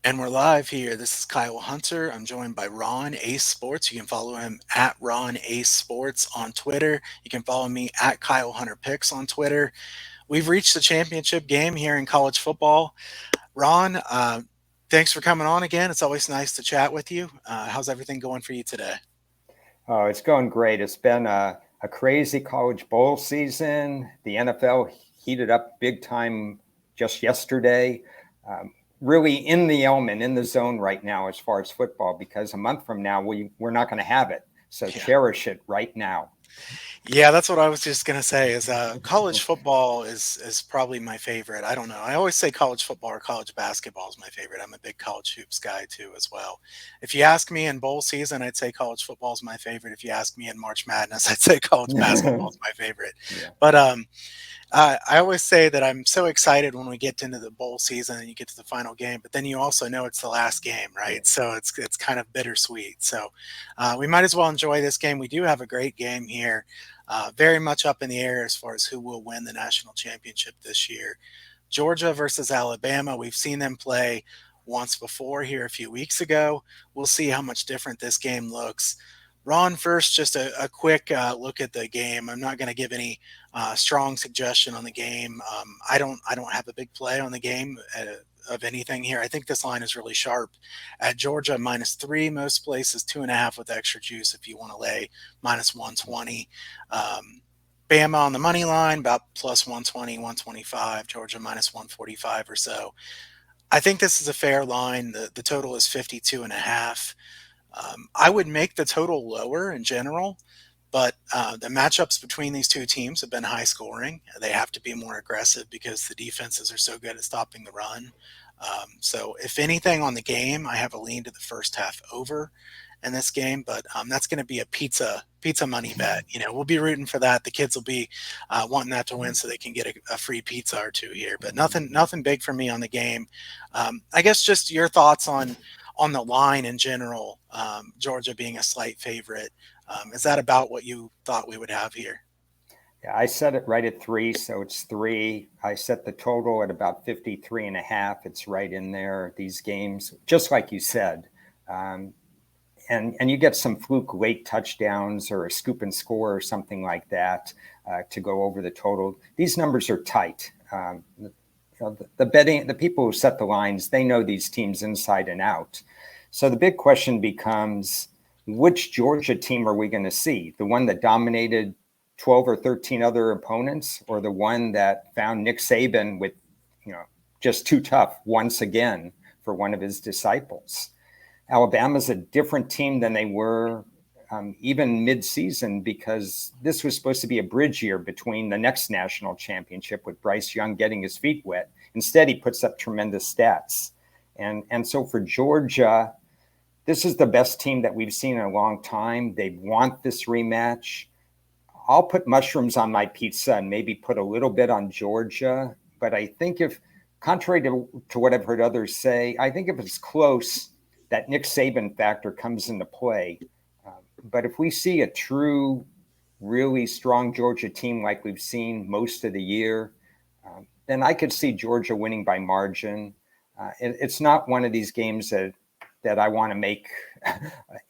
And we're live here. This is Kyle Hunter. I'm joined by Ron Ace Sports. You can follow him at Ron Ace Sports on Twitter. You can follow me at Kyle Hunter Picks on Twitter. We've reached the championship game here in college football. Ron, thanks for coming on again. It's always nice to chat with you. How's everything going for you today? Oh, it's going great. It's been a crazy college bowl season. The NFL heated up big time just yesterday. Really in the element, in the zone right now as far as football, because a month from now, we're not going to have it. So Yeah. cherish it right now. Yeah, that's what I was just gonna say. Is college football is probably my favorite. I don't know. I always say college football or college basketball is my favorite. I'm a big college hoops guy too, as well. If you ask me in bowl season, I'd say college football is my favorite. If you ask me in March Madness, I'd say college basketball is my favorite. Yeah. But I always say that I'm so excited when we get into the bowl season and you get to the final game, but then you also know it's the last game, Yeah. right? So it's kind of bittersweet. So we might as well enjoy this game. We do have a great game here, very much up in the air as far as who will win the national championship this year. Georgia versus Alabama. We've seen them play once before here a few weeks ago. We'll see how much different this game looks. Ron, first, just a quick look at the game. I'm not going to give any strong suggestion on the game. I don't have a big play on the game of anything here. I think this line is really sharp. At Georgia -3, most places 2.5 with extra juice if you want to lay -120. Bama on the money line about plus 120, 125. Georgia -145 or so. I think this is a fair line. The total is 52.5. I would make the total lower in general, but the matchups between these two teams have been high scoring. They have to be more aggressive because the defenses are so good at stopping the run. So, if anything on the game, I have a lean to the first half over in this game, but that's going to be a pizza money bet. We'll be rooting for that. The kids will be wanting that to win so they can get a free pizza or two here. But nothing big for me on the game. I guess just your thoughts on the line in general. Georgia being a slight favorite. Is that about what you thought we would have here? Yeah, I set it right at 3, so it's 3. I set the total at about 53 and a half. It's right in there. These games, just like you said, um, and you get some fluke late touchdowns or a scoop and score or something like that to go over the total. These numbers are tight. The betting, the people who set the lines, they know these teams inside and out. So the big question becomes, which Georgia team are we going to see? The one that dominated 12 or 13 other opponents, or the one that found Nick Saban with, you know, just too tough once again for one of his disciples? Alabama's a different team than they were even mid-season, because this was supposed to be a bridge year between the next national championship with Bryce Young getting his feet wet. Instead, he puts up tremendous stats. And so for Georgia, this is the best team that we've seen in a long time. They want this rematch. I'll put mushrooms on my pizza and maybe put a little bit on Georgia. But I think if, contrary to what I've heard others say, I think if it's close, that Nick Saban factor comes into play. But if we see a true, really strong Georgia team like we've seen most of the year, then I could see Georgia winning by margin. It's not one of these games that I want to make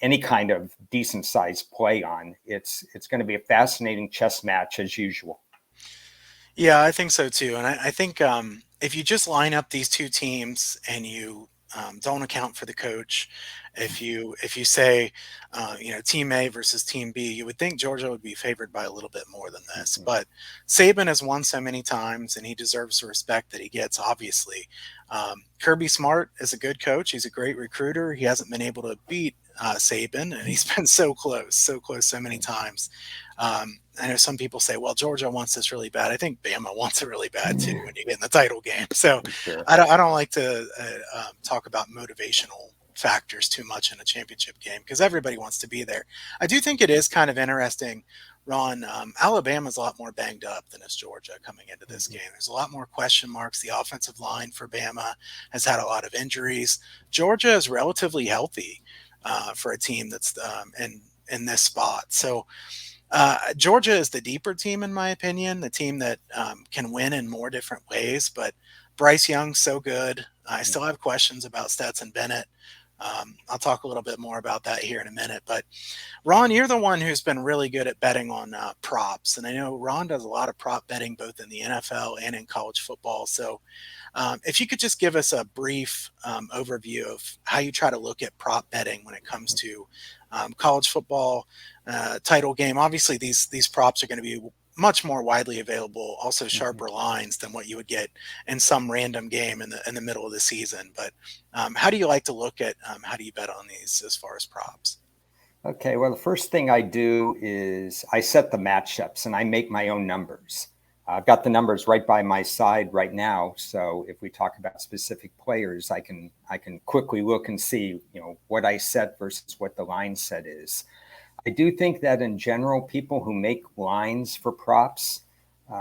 any kind of decent sized play on. It's going to be a fascinating chess match as usual. Yeah, I think so too. And I think if you just line up these two teams and you don't account for the coach, if you say Team A versus Team B, you would think Georgia would be favored by a little bit more than this. But Saban has won so many times, and he deserves the respect that he gets. Obviously, Kirby Smart is a good coach. He's a great recruiter. He hasn't been able to beat Saban, and he's been so close, so many times. I know some people say, "Well, Georgia wants this really bad." I think Bama wants it really bad too when you get in the title game. So Sure. I don't like to talk about motivational factors too much in a championship game because everybody wants to be there. I do think it is kind of interesting, Ron. Alabama's a lot more banged up than is Georgia coming into this game. There's a lot more question marks. The offensive line for Bama has had a lot of injuries. Georgia is relatively healthy for a team that's in this spot. So Georgia is the deeper team, in my opinion, the team that can win in more different ways. But Bryce Young's so good. I still have questions about Stetson Bennett. I'll talk a little bit more about that here in a minute. But Ron, you're the one who's been really good at betting on props. And I know Ron does a lot of prop betting both in the NFL and in college football. So if you could just give us a brief overview of how you try to look at prop betting when it comes to college football title game. Obviously, these props are going to be much more widely available, also sharper lines than what you would get in some random game in the middle of the season. But how do you like to look at how do you bet on these as far as props? Okay, well, the first thing I do is I set the matchups and I make my own numbers. I've got the numbers right by my side right now. So if we talk about specific players, I can quickly look and see, what I set versus what the line set is. I do think that in general, people who make lines for props,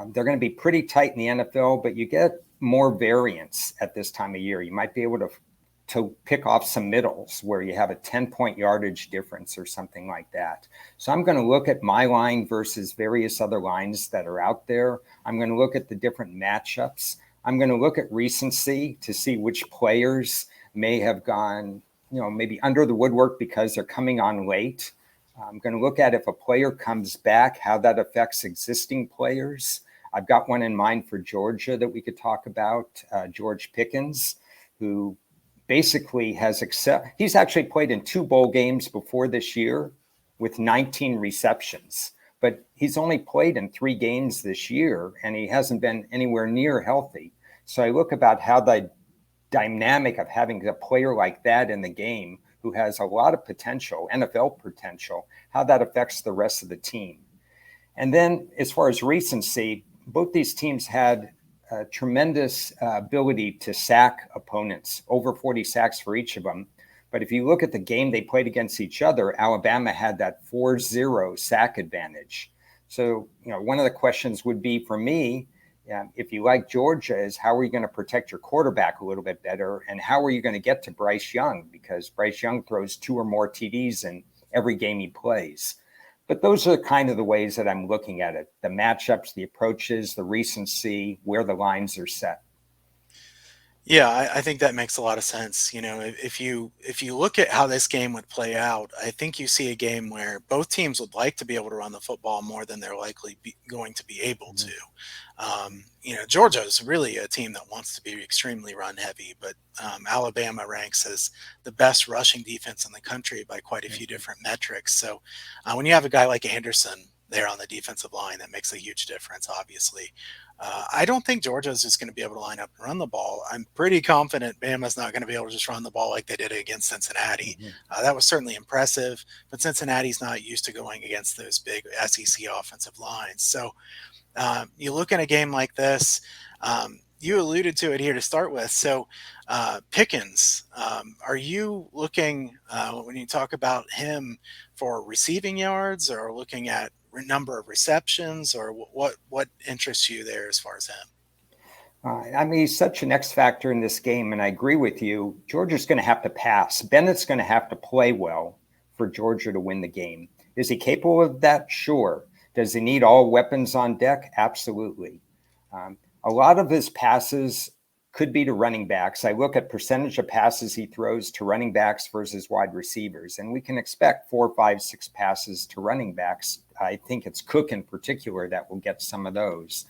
they're going to be pretty tight in the NFL, but you get more variance at this time of year. You might be able to pick off some middles where you have a 10-point yardage difference or something like that. So I'm going to look at my line versus various other lines that are out there. I'm going to look at the different matchups. I'm going to look at recency to see which players may have gone, maybe under the woodwork because they're coming on late. I'm going to look at if a player comes back, how that affects existing players. I've got one in mind for Georgia that we could talk about, George Pickens, who basically he's actually played in 2 bowl games before this year with 19 receptions, but he's only played in 3 games this year and he hasn't been anywhere near healthy. So I look about how the dynamic of having a player like that in the game who has a lot of potential, NFL potential, how that affects the rest of the team. And then as far as recency, both these teams had a tremendous ability to sack opponents, over 40 sacks for each of them. But if you look at the game they played against each other, Alabama had that 4-0 sack advantage. So, one of the questions would be for me, if you like Georgia, is how are you going to protect your quarterback a little bit better? And how are you going to get to Bryce Young? Because Bryce Young throws 2 or more TDs in every game he plays. But those are kind of the ways that I'm looking at it. The matchups, the approaches, the recency, where the lines are set. Yeah, I think that makes a lot of sense. If you look at how this game would play out, I think you see a game where both teams would like to be able to run the football more than they're likely going to be able to. Georgia is really a team that wants to be extremely run heavy, but Alabama ranks as the best rushing defense in the country by quite a few different metrics. So when you have a guy like Anderson there on the defensive line, that makes a huge difference, obviously. I don't think Georgia is just going to be able to line up and run the ball. I'm pretty confident Bama's not going to be able to just run the ball like they did against Cincinnati. That was certainly impressive, but Cincinnati's not used to going against those big SEC offensive lines. So you look at a game like this, you alluded to it here to start with. So Pickens, are you looking, when you talk about him, for receiving yards or looking at number of receptions, or what interests you there as far as him? He's such an X factor in this game, and I agree with you. Georgia's going to have to pass. Bennett's going to have to play well for Georgia to win the game. Is he capable of that? Sure. Does he need all weapons on deck? Absolutely. A lot of his passes could be to running backs. I look at percentage of passes he throws to running backs versus wide receivers, and we can expect 4, 5, 6 passes to running backs. I think it's Cook in particular that will get some of those.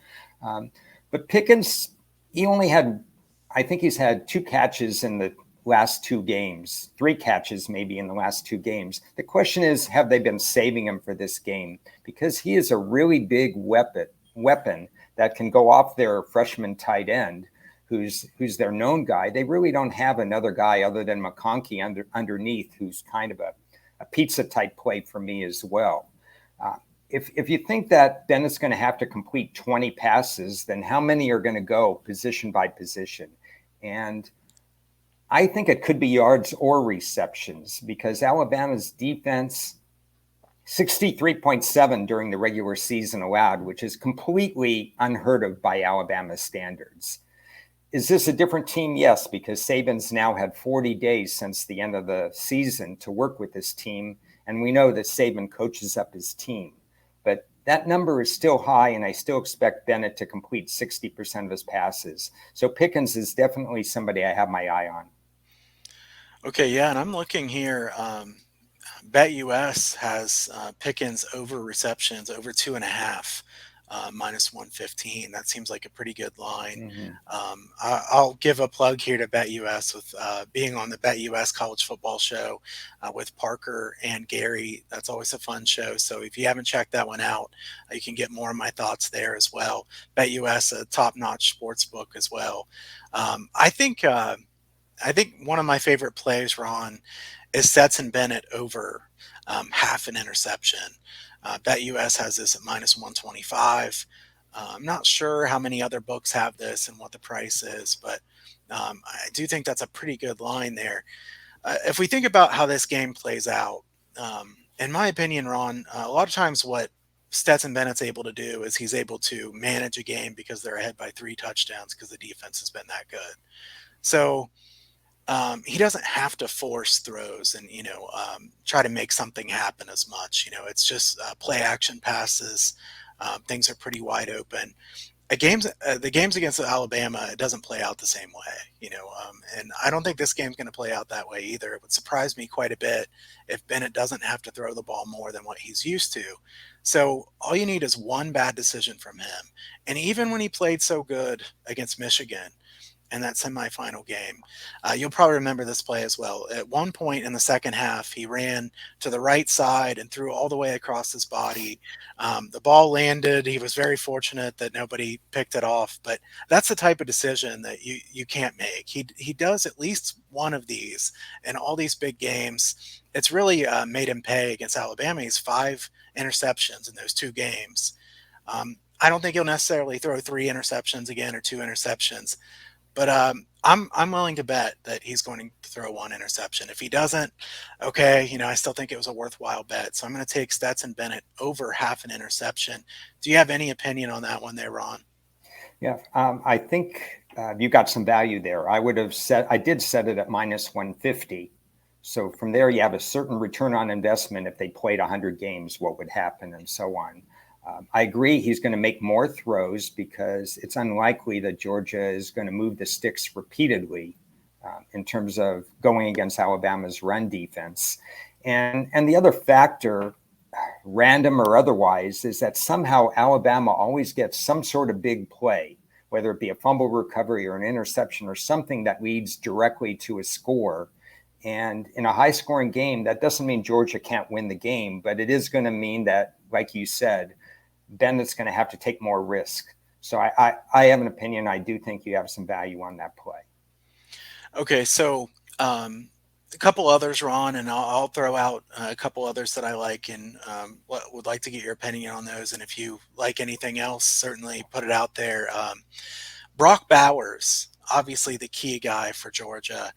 But Pickens, I think he's had 2 catches in the last 2 games, 3 catches maybe in the last 2 games. The question is, have they been saving him for this game? Because he is a really big weapon that can go off their freshman tight end, who's their known guy. They really don't have another guy other than McConkey underneath, who's kind of a pizza type play for me as well. If you think that Bennett's going to have to complete 20 passes, then how many are going to go position by position? And I think it could be yards or receptions, because Alabama's defense, 63.7 during the regular season allowed, which is completely unheard of by Alabama standards. Is this a different team? Yes, because Saban's now had 40 days since the end of the season to work with this team. And we know that Saban coaches up his team. But that number is still high, and I still expect Bennett to complete 60% of his passes. So Pickens is definitely somebody I have my eye on. Okay, yeah, and I'm looking here. BetUS has Pickens over receptions over 2.5, minus 115. That seems like a pretty good line. Mm-hmm. I'll give a plug here to BetUS with being on the BetUS College Football Show with Parker and Gary. That's always a fun show. So if you haven't checked that one out, you can get more of my thoughts there as well. BetUS, a top-notch sports book as well. I think one of my favorite plays, Ron, is Stetson Bennett over half an interception. BetUS has this at minus 125. I'm not sure how many other books have this and what the price is, but I do think that's a pretty good line there. If we think about how this game plays out, in my opinion, Ron, a lot of times what Stetson Bennett's able to do is he's able to manage a game because they're ahead by 3 touchdowns because the defense has been that good. So he doesn't have to force throws and try to make something happen as much. It's just play action passes. Things are pretty wide open. The games against Alabama, it doesn't play out the same way. And I don't think this game's going to play out that way either. It would surprise me quite a bit if Bennett doesn't have to throw the ball more than what he's used to. So all you need is one bad decision from him. And even when he played so good against Michigan, in that semifinal game. You'll probably remember this play as well. At one point in the second half, he ran to the right side and threw all the way across his body. The ball landed. He was very fortunate that nobody picked it off, but that's the type of decision that you can't make. He does at least one of these in all these big games. It's really made him pay against Alabama. He's 5 interceptions in those 2 games. I don't think he'll necessarily throw 3 interceptions again or 2 interceptions. But I'm willing to bet that he's going to throw 1 interception. If he doesn't, okay, I still think it was a worthwhile bet. So I'm going to take Stetson Bennett over half an interception. Do you have any opinion on that one there, Ron? Yeah, I think you got some value there. I did set it at minus 150. So from there, you have a certain return on investment. If they played 100 games, what would happen and so on. I agree he's going to make more throws because it's unlikely that Georgia is going to move the sticks repeatedly in terms of going against Alabama's run defense. And the other factor, random or otherwise, is that somehow Alabama always gets some sort of big play, whether it be a fumble recovery or an interception or something that leads directly to a score. And in a high-scoring game, that doesn't mean Georgia can't win the game, but it is going to mean that, like you said, Bennett's going to have to take more risk. So I have an opinion. I do think you have some value on that play. Okay, so a couple others, Ron, and I'll throw out a couple others that I like and would like to get your opinion on those. And if you like anything else, certainly put it out there. Brock Bowers, obviously the key guy for Georgia.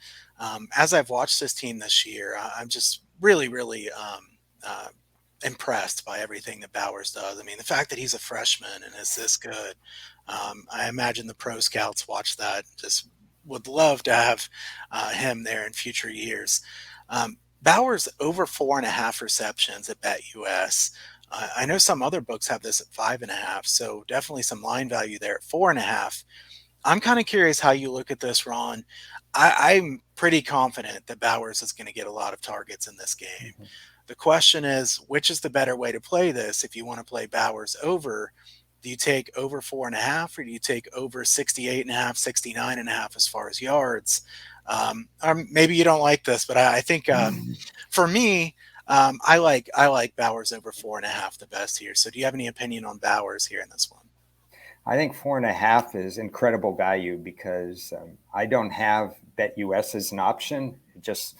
As I've watched this team this year, I'm just really, really impressed by everything that Bowers does. I mean, the fact that he's a freshman and is this good, I imagine the pro scouts watch that, just would love to have him there in future years. Bowers over 4.5 receptions at BetUS. I know some other books have this at 5.5, so definitely some line value there at 4.5. I'm kind of curious how you look at this, Ron. I'm pretty confident that Bowers is going to get a lot of targets in this game. Mm-hmm. The question is, which is the better way to play this? If you want to play Bowers over, do you take over 4.5 or do you take over 68.5, 69.5 as far as yards? Or maybe you don't like this, but I think for me, I like Bowers over 4.5 the best here. So do you have any opinion on Bowers here in this one? I think 4.5 is incredible value because I don't have BetUS as an option. Just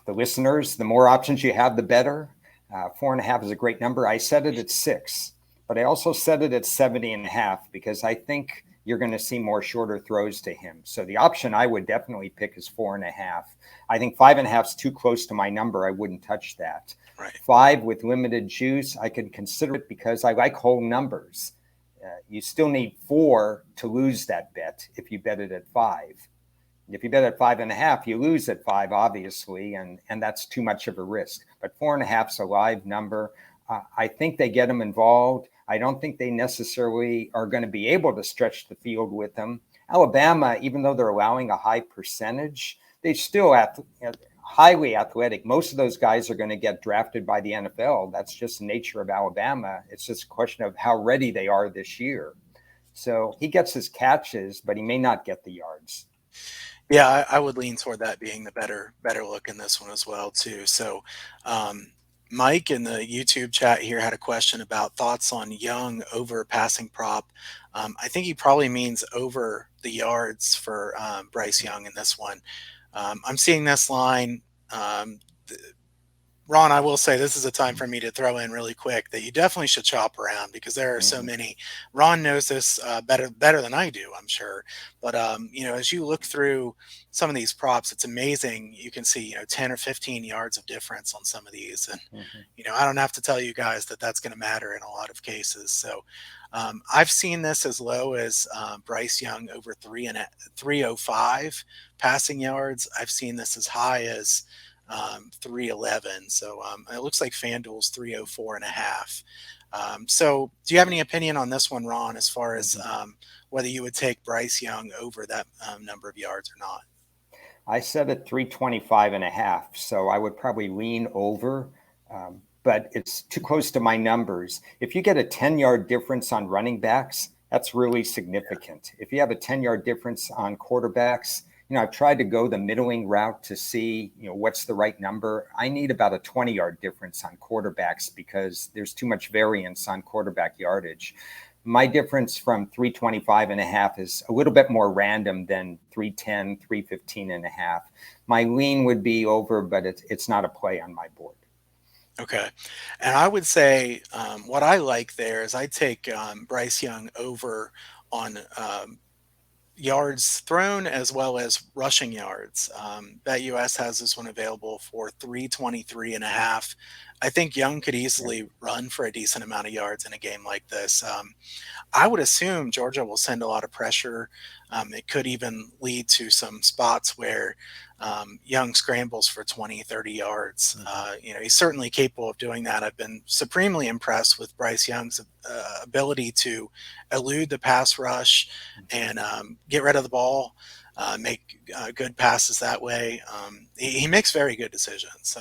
the listeners, the more options you have, the better. 4.5 is a great number. I set it at 6, but I also set it at 70.5 because I think you're going to see more shorter throws to him. So the option I would definitely pick is 4.5. I think 5.5 is too close to my number. I wouldn't touch that. Right. 5 with limited juice, I could consider it because I like whole numbers. You still need 4 to lose that bet if you bet it at 5. If you bet at 5.5, you lose at 5, obviously, and that's too much of a risk. But 4.5 is a live number. I think they get him involved. I don't think they necessarily are going to be able to stretch the field with him. Alabama, even though they're allowing a high percentage, they still have highly athletic. Most of those guys are going to get drafted by the NFL. That's just the nature of Alabama. It's just a question of how ready they are this year. So he gets his catches, but he may not get the yards. Yeah, I would lean toward that being the better look in this one as well too. So, Mike in the YouTube chat here had a question about thoughts on Young over passing prop. I think he probably means over the yards for Bryce Young in this one. I'm seeing this line. Um, Ron, I will say this is a time for me to throw in really quick that you definitely should shop around because there are so many. Ron knows this better than I do, I'm sure. But as you look through some of these props, it's amazing. You can see 10 or 15 yards of difference on some of these, and I don't have to tell you guys that that's going to matter in a lot of cases. So I've seen this as low as Bryce Young over 305 passing yards. I've seen this as high as 311. So it looks like FanDuel's 304.5. So do you have any opinion on this one, Ron, as far as whether you would take Bryce Young over that number of yards or not? I said at 325.5. So I would probably lean over, but it's too close to my numbers. If you get a 10-yard difference on running backs, that's really significant. If you have a 10-yard difference on quarterbacks, I've tried to go the middling route to see, what's the right number. I need about a 20-yard difference on quarterbacks because there's too much variance on quarterback yardage. My difference from 325.5 is a little bit more random than 310, 315.5. My lean would be over, but it's not a play on my board. Okay. And I would say what I like there is I'd take Bryce Young over on yards thrown as well as rushing yards. BetUS has this one available for 323.5. I think Young could easily run for a decent amount of yards in a game like this. I would assume Georgia will send a lot of pressure. It could even lead to some spots where Young scrambles for 20, 30 yards. He's certainly capable of doing that. I've been supremely impressed with Bryce Young's ability to elude the pass rush and get rid of the ball, make good passes that way. He makes very good decisions.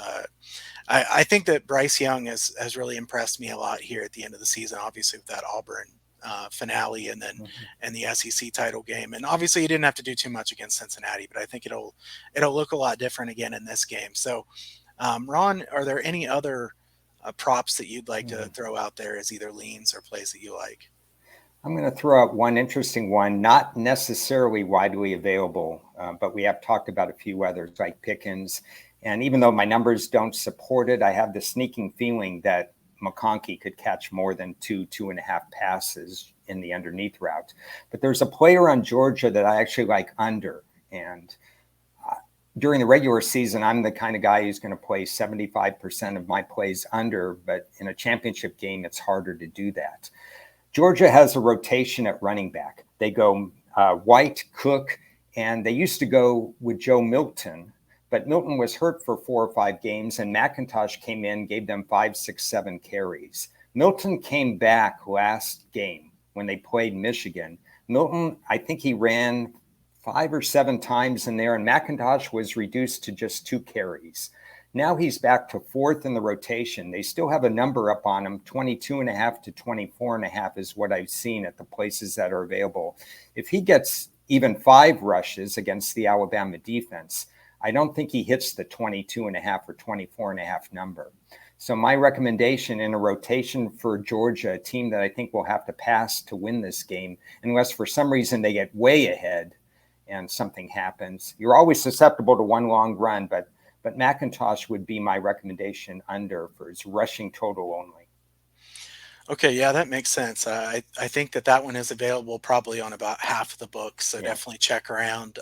I think that Bryce Young has really impressed me a lot here at the end of the season, obviously with that Auburn finale and then and the SEC title game. And obviously he didn't have to do too much against Cincinnati, but I think it'll look a lot different again in this game. So Ron, are there any other props that you'd like to throw out there as either leans or plays that you like? I'm going to throw out one interesting one, not necessarily widely available, but we have talked about a few others like Pickens. And even though my numbers don't support it, I have the sneaking feeling that McConkey could catch more than 2.5 passes in the underneath route. But there's a player on Georgia that I actually like under. And during the regular season, I'm the kind of guy who's going to play 75% of my plays under. But in a championship game, it's harder to do that. Georgia has a rotation at running back. They go White, Cook, and they used to go with Joe Milton. But Milton was hurt for 4 or 5 games, and McIntosh came in, gave them 5, 6, 7 carries. Milton came back last game when they played Michigan. Milton, I think he ran 5 or 7 times in there, and McIntosh was reduced to just 2 carries. Now he's back to 4th in the rotation. They still have a number up on him. 22.5 to 24.5 is what I've seen at the places that are available. If he gets even 5 rushes against the Alabama defense, I don't think he hits the 22.5 or 24.5 number. So my recommendation in a rotation for Georgia, a team that I think will have to pass to win this game, unless for some reason they get way ahead and something happens. You're always susceptible to one long run, but McIntosh would be my recommendation under for his rushing total only. Okay, yeah, that makes sense. I think that one is available probably on about half of the books, so definitely check around.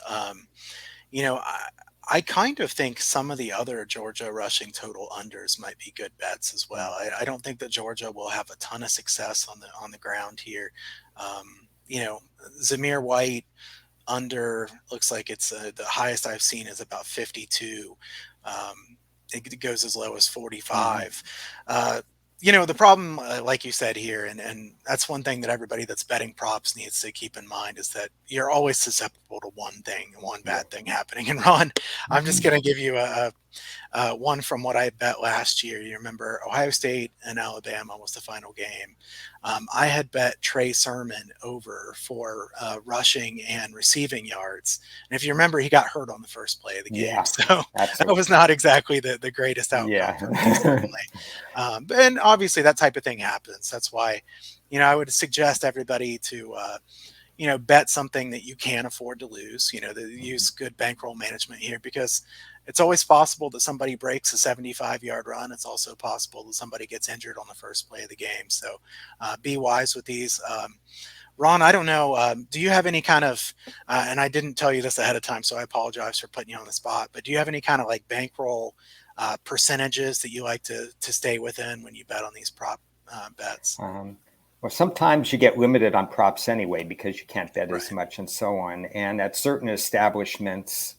I kind of think some of the other Georgia rushing total unders might be good bets as well. I don't think that Georgia will have a ton of success on the ground here. Zamir White under looks like it's the highest I've seen is about 52. It goes as low as 45. The problem, like you said here, and that's one thing that everybody that's betting props needs to keep in mind is that you're always susceptible to one thing, one Yeah. bad thing happening. And Ron, I'm just going to give you one from what I bet last year. You remember Ohio State and Alabama was the final game. I had bet Trey Sermon over for rushing and receiving yards. And if you remember, he got hurt on the first play of the game. Yeah, So that absolutely. was not exactly the greatest outcome for me, Yeah. certainly. And obviously, that type of thing happens. That's why, I would suggest everybody to, bet something that you can afford to lose, use good bankroll management here because it's always possible that somebody breaks a 75-yard run. It's also possible that somebody gets injured on the first play of the game. So be wise with these. Ron, I don't know. Do you have any kind of, and I didn't tell you this ahead of time, so I apologize for putting you on the spot, but do you have any kind of like bankroll percentages that you like to stay within when you bet on these prop bets? Well, sometimes you get limited on props anyway because you can't bet as Right. much and so on. And at certain establishments,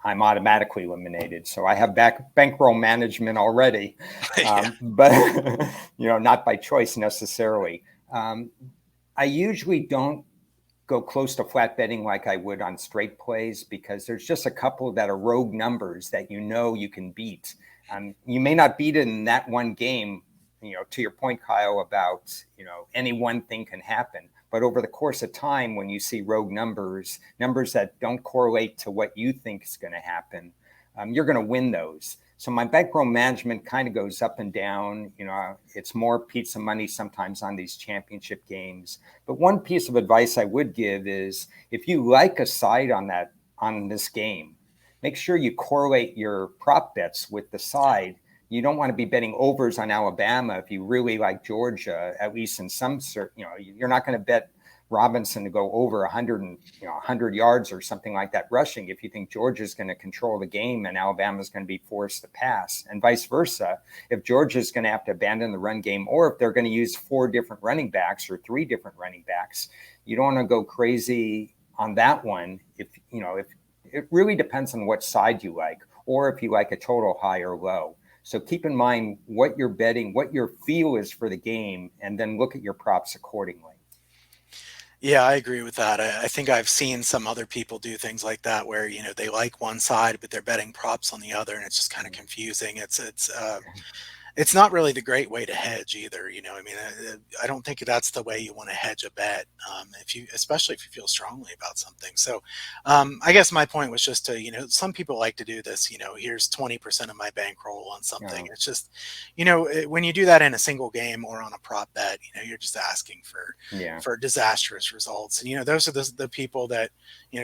I'm automatically eliminated. So I have bankroll management already, Yeah. but not by choice necessarily. I usually don't go close to flat betting like I would on straight plays because there's just a couple that are rogue numbers that you can beat. You may not beat it in that one game, to your point, Kyle, about, any one thing can happen. But over the course of time, when you see rogue numbers that don't correlate to what you think is going to happen, you're going to win those. So my bankroll management kind of goes up and down. It's more pizza money sometimes on these championship games. But one piece of advice I would give is if you like a side on this game, make sure you correlate your prop bets with the side. You don't want to be betting overs on Alabama if you really like Georgia, at least in some certain, you're not going to bet Robinson to go over 100 yards or something like that rushing if you think Georgia's going to control the game and Alabama's going to be forced to pass, and vice versa. If Georgia's going to have to abandon the run game, or if they're going to use 4 different running backs or 3 different running backs, you don't want to go crazy on that one. If it really depends on what side you like, or if you like a total high or low. So keep in mind what you're betting, what your feel is for the game, and then look at your props accordingly. Yeah, I agree with that. I think I've seen some other people do things like that where, they like one side, but they're betting props on the other, and it's just kind of confusing. It's not really the great way to hedge either. I mean, I don't think that's the way you want to hedge a bet, especially if you feel strongly about something. So, I guess my point was just to, some people like to do this. Here's 20% of my bankroll on something. It's just, when you do that in a single game or on a prop bet, you're just asking for disastrous results. And those are the people that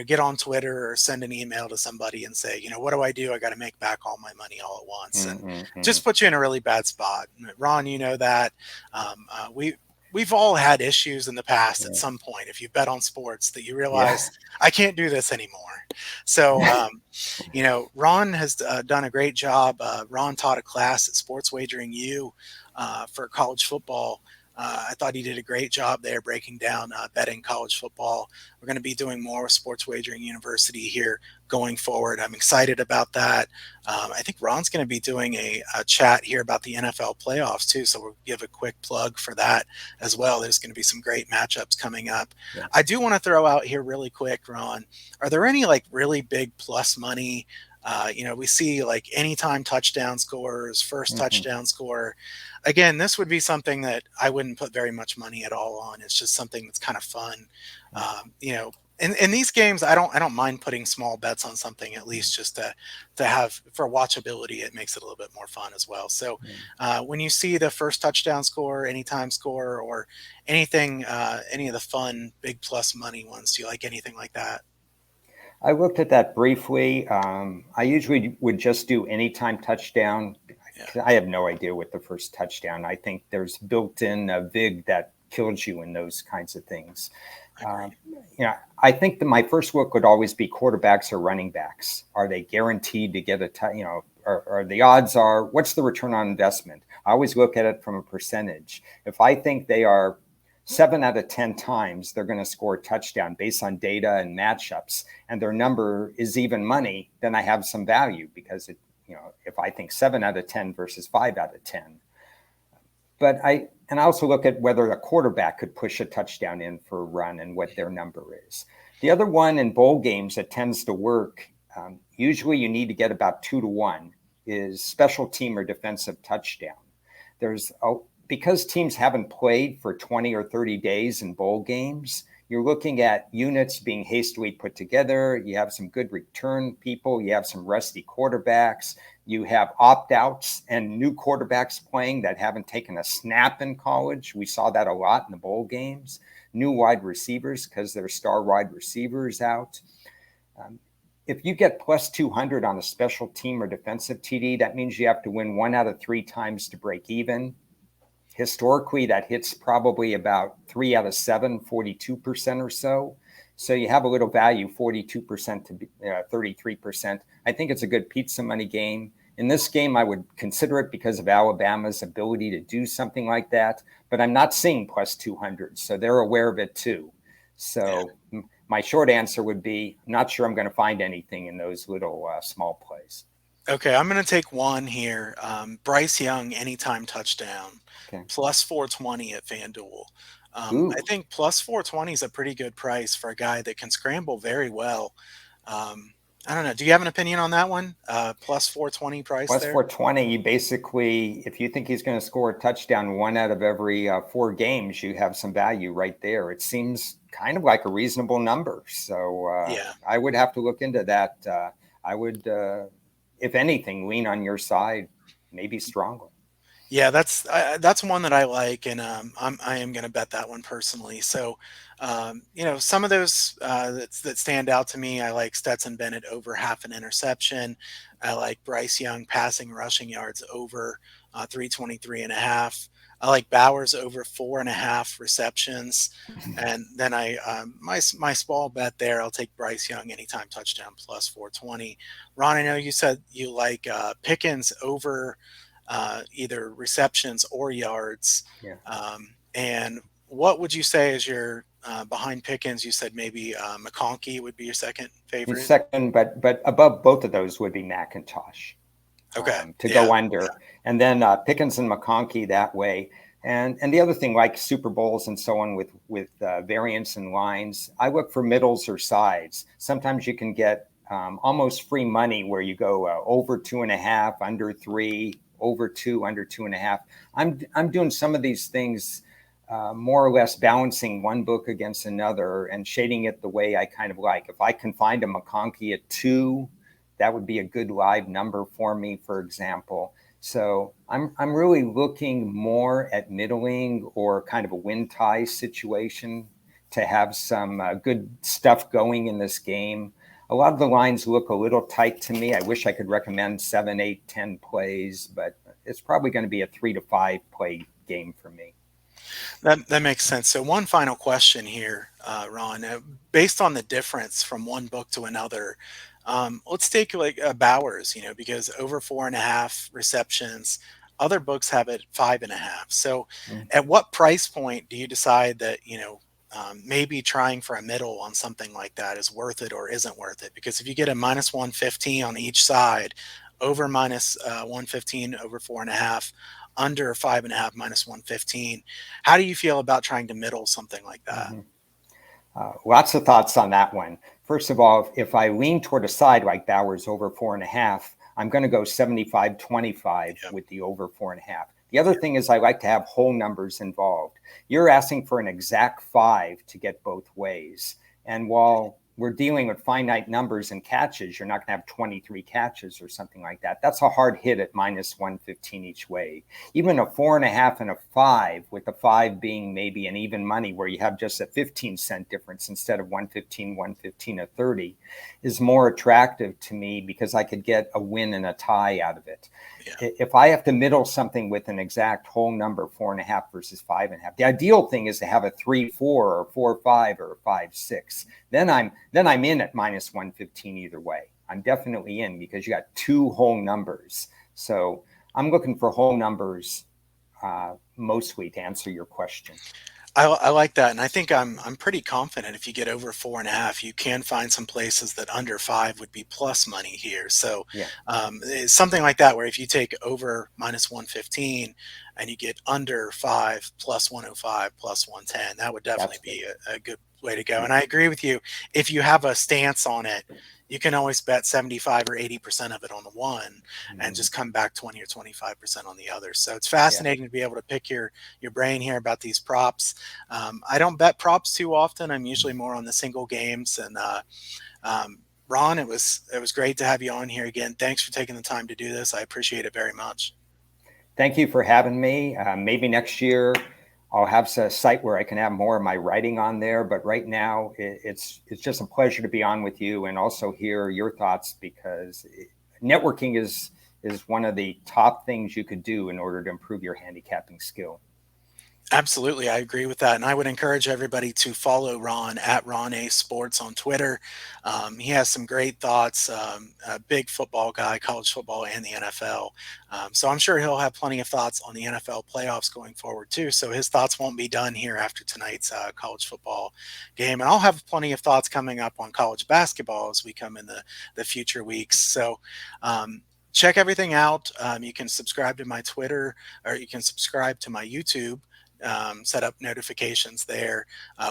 get on Twitter or send an email to somebody and say, what do? I got to make back all my money all at once, and just put you in a really bad spot. Ron, that we've all had issues in the past at some point. If you bet on sports, that you realize I can't do this anymore. So, Ron has done a great job. Ron taught a class at Sports Wagering U for college football. I thought he did a great job there breaking down betting college football. We're going to be doing more with Sports Wagering University here going forward. I'm excited about that. I think Ron's going to be doing a chat here about the NFL playoffs too, so we'll give a quick plug for that as well. There's going to be some great matchups coming up. Yeah. I do want to throw out here really quick, Ron, are there any like really big plus money? We see like anytime touchdown scorers, first touchdown score. Again, this would be something that I wouldn't put very much money at all on. It's just something that's kind of fun. In these games, I don't mind putting small bets on something, at least just to have for watchability. It makes it a little bit more fun as well. So when you see the first touchdown score, anytime score, or anything, any of the fun big plus money ones, do you like anything like that? I looked at that briefly. I usually would just do anytime touchdown. Yeah. I have no idea what the first touchdown. I think there's built-in VIG that kills you in those kinds of things. I think that my first look would always be quarterbacks or running backs. Are they guaranteed to get or the odds are, what's the return on investment? I always look at it from a percentage. If I think they are 7 out of 10 times they're going to score a touchdown based on data and matchups, and their number is even money, then I have some value because if I think 7 out of 10 versus 5 out of 10. I also look at whether a quarterback could push a touchdown in for a run and what their number is. The other one in bowl games that tends to work, usually you need to get about 2-1, is special team or defensive touchdown. Because teams haven't played for 20 or 30 days in bowl games, you're looking at units being hastily put together. You have some good return people. You have some rusty quarterbacks. You have opt-outs and new quarterbacks playing that haven't taken a snap in college. We saw that a lot in the bowl games. New wide receivers because their star wide receivers out. If you get plus 200 on a special team or defensive TD, that means you have to win 1 out of 3 times to break even. Historically, that hits probably about 3 out of 7, 42% or so. So you have a little value, 42% to 33%. I think it's a good pizza money game. In this game, I would consider it because of Alabama's ability to do something like that. But I'm not seeing plus 200, so they're aware of it too. So my short answer would be, I'm not sure I'm going to find anything in those little small plays. Okay, I'm going to take one here. Bryce Young, anytime touchdown, plus 420 at FanDuel. I think plus 420 is a pretty good price for a guy that can scramble very well. I don't know. Do you have an opinion on that one? Plus 420 price plus there? 420, basically, if you think he's going to score a touchdown 1 out of every 4 games, you have some value right there. It seems kind of like a reasonable number. So I would have to look into that. I would, if anything, lean on your side, maybe strongly. Yeah, that's one that I like, and I am going to bet that one personally. So, some of those that stand out to me, I like Stetson Bennett over half an interception. I like Bryce Young passing rushing yards over 323 and a half. I like Bowers over 4.5 receptions, and then my small bet there, I'll take Bryce Young anytime touchdown plus 420. Ron, I know you said you like Pickens over either receptions or yards. Yeah. And what would you say is your behind Pickens? You said maybe McConkey would be your second favorite. Second, but above both of those would be McIntosh. Okay. To go under. And then Pickens and McConkey that way. And the other thing, like Super Bowls and so on with variance and lines, I look for middles or sides. Sometimes you can get almost free money where you go over 2.5, under 3, over 2, under 2.5. I'm doing some of these things more or less balancing one book against another and shading it the way I kind of like. If I can find a McConkey at 2, that would be a good live number for me, for example. So I'm really looking more at middling or kind of a win-tie situation to have some good stuff going in this game. A lot of the lines look a little tight to me. I wish I could recommend 7, 8, 10 plays, but it's probably going to be a 3 to 5 play game for me. That makes sense. So one final question here, Ron, based on the difference from one book to another, let's take like Bowers, because over 4.5 receptions, other books have it 5.5. So at what price point do you decide that, maybe trying for a middle on something like that is worth it or isn't worth it? Because if you get a minus 115 on each side, over minus 115 over 4.5, under 5.5 minus 115, how do you feel about trying to middle something like that? Lots of thoughts on that one. First of all, if I lean toward a side like Bowers over 4.5, I'm going to go 75-25 with the over 4.5. The other thing is I like to have whole numbers involved. You're asking for an exact 5 to get both ways. And while we're dealing with finite numbers and catches, you're not going to have 23 catches or something like that. That's a hard hit at minus 115 each way. Even a 4.5 and a 5, with the 5 being maybe an even money where you have just a 15-cent difference instead of 115 or 30, is more attractive to me because I could get a win and a tie out of it. Yeah. If I have to middle something with an exact whole number, 4.5 versus 5.5, the ideal thing is to have a 3-4 or 4-5 or a 5-6. Then I'm in at minus 115 either way. I'm definitely in because you got 2 whole numbers. So I'm looking for whole numbers mostly to answer your question. I like that, and I think I'm pretty confident if you get over 4.5, you can find some places that under 5 would be plus money here. So Yeah, it's something like that, where if you take over minus 115 and you get under 5 plus 105 plus 110, that would definitely that's good. be a good way to go. Yeah. And I agree with you. If you have a stance on it, you can always bet 75 or 80% of it on the one and Mhm. just come back 20 or 25% on the other. So it's Yeah. fascinating to be able to pick your brain here about these props. I don't bet props too often. I'm usually more on the single games. And um, Ron, it was great to have you on here again. Thanks for taking the time to do this. I appreciate it very much. Thank you for having me. Maybe next year I'll have a site where I can have more of my writing on there. But right now, it's just a pleasure to be on with you and also hear your thoughts, because networking is one of the top things you could do in order to improve your handicapping skill. Absolutely, I agree with that, and I would encourage everybody to follow Ron at Ron A Sports on Twitter. He has some great thoughts. A big football guy, college football and the NFL. So I'm sure he'll have plenty of thoughts on the NFL playoffs going forward too. So his thoughts won't be done here after tonight's college football game, and I'll have plenty of thoughts coming up on college basketball as we come in the future weeks. So. Check everything out. You can subscribe to my Twitter, or you can subscribe to my YouTube, set up notifications there.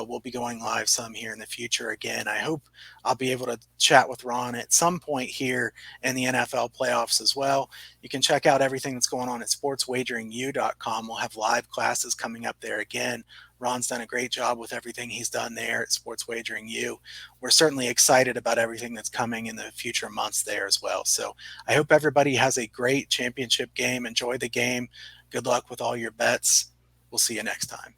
We'll be going live some here in the future again. I hope I'll be able to chat with Ron at some point here in the NFL playoffs as well. You can check out everything that's going on at sportswageringu.com. We'll have live classes coming up there again. Ron's done a great job with everything he's done there at Sports Wagering U. We're certainly excited about everything that's coming in the future months there as well. So I hope everybody has a great championship game. Enjoy the game. Good luck with all your bets. We'll see you next time.